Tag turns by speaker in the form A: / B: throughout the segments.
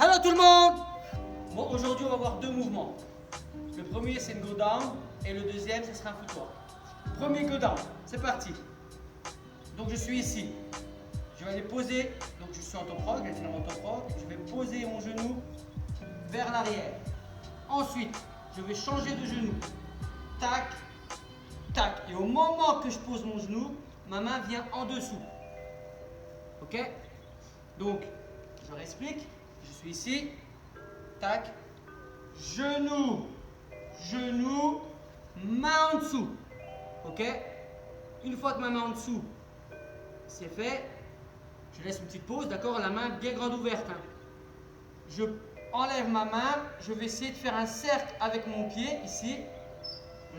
A: Hello tout le monde! Bon, aujourd'hui, on va voir deux mouvements. Le premier, c'est une go down et le deuxième, ce sera un footwork. Premier go down, c'est parti. Donc, je suis ici. Je vais aller poser, donc je suis en top rock, finalement top rock. Je vais poser mon genou vers l'arrière. Ensuite, je vais changer de genou. Tac, tac. Et au moment que je pose mon genou, ma main vient en dessous. Ok? Donc, je réexplique. Je suis ici. Tac. Genou, genou, main en dessous. Ok? Une fois que ma main en dessous, c'est fait, je laisse une petite pause, d'accord? La main bien grande ouverte. Hein. Je enlève ma main, je vais essayer de faire un cercle avec mon pied, ici,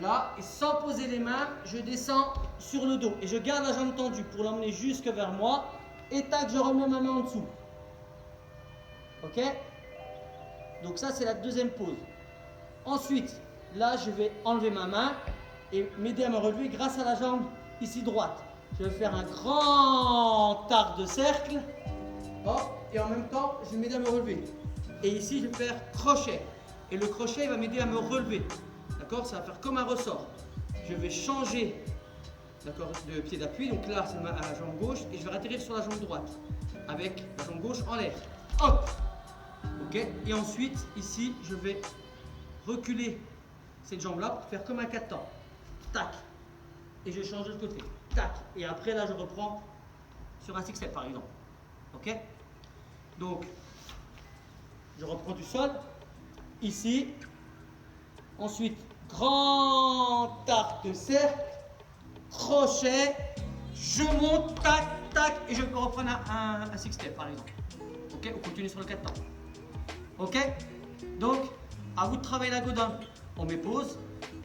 A: là, et sans poser les mains, je descends sur le dos. Et je garde la jambe tendue pour l'emmener jusque vers moi, et tac, je remets ma main en dessous. Ok? Donc ça, c'est la deuxième pause. Ensuite, là, je vais enlever ma main et m'aider à me relever grâce à la jambe ici droite. Je vais faire un grand arc de cercle. Hop, et en même temps, je vais m'aider à me relever. Et ici, je vais faire crochet. Et le crochet, il va m'aider à me relever. D'accord? Ça va faire comme un ressort. Je vais changer, d'accord, de pied d'appui. Donc là, c'est la jambe gauche. Et je vais atterrir sur la jambe droite. Avec la jambe gauche en l'air. Hop! Ok? Et ensuite, ici, je vais reculer cette jambe-là pour faire comme un 4 temps. Tac. Et je change de l'autre côté. Tac. Et après, là, je reprends sur un 6-step, par exemple. Ok? Donc, je reprends du sol. Ici. Ensuite, grand arc de cercle. Crochet. Je monte. Tac, tac. Et je peux reprendre un 6-step, par exemple. Ok? On continue sur le 4 temps. Ok? Donc, à vous de travailler la go down. On met pause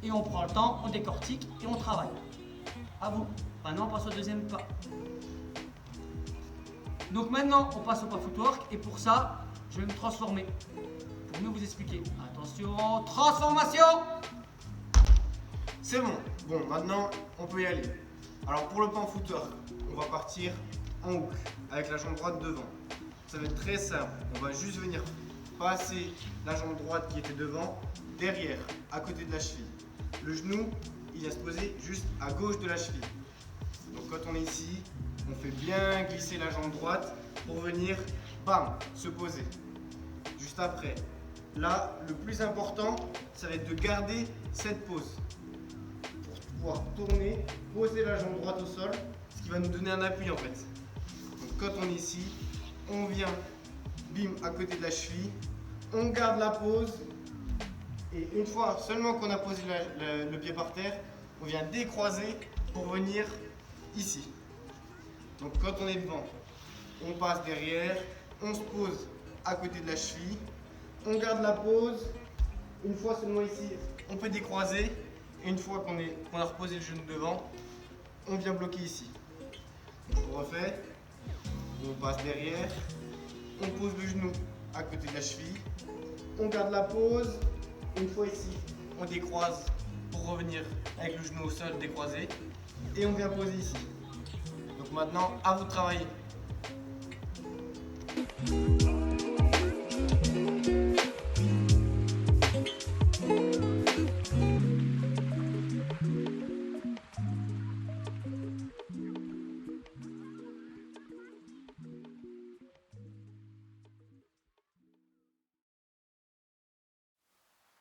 A: et on prend le temps, on décortique et on travaille. À vous. Maintenant, on passe au deuxième pas. Donc maintenant, on passe au pas footwork et pour ça, je vais me transformer. Pour mieux vous expliquer. Attention, transformation!
B: C'est bon. Bon, maintenant, on peut y aller. Alors pour le pan footwork, on va partir en hook avec la jambe droite devant. Ça va être très simple. On va juste venir passer la jambe droite qui était devant, derrière, à côté de la cheville. Le genou, il va se poser juste à gauche de la cheville. Donc quand on est ici, on fait bien glisser la jambe droite pour venir, bam, se poser. Juste après. Là, le plus important, ça va être de garder cette pose. Pour pouvoir tourner, poser la jambe droite au sol, ce qui va nous donner un appui en fait. Donc quand on est ici, on vient, bim, à côté de la cheville, on garde la pose et une fois seulement qu'on a posé le pied par terre, on vient décroiser pour venir ici. Donc quand on est devant, on passe derrière, on se pose à côté de la cheville, on garde la pose, une fois seulement ici, on peut décroiser et une fois qu'on a reposé le genou devant, on vient bloquer ici. Donc on refait, on passe derrière, on pose le genou à côté de la cheville, on garde la pose, une fois ici, on décroise pour revenir avec le genou au sol décroisé et on vient poser ici. Donc maintenant, à vous de travailler.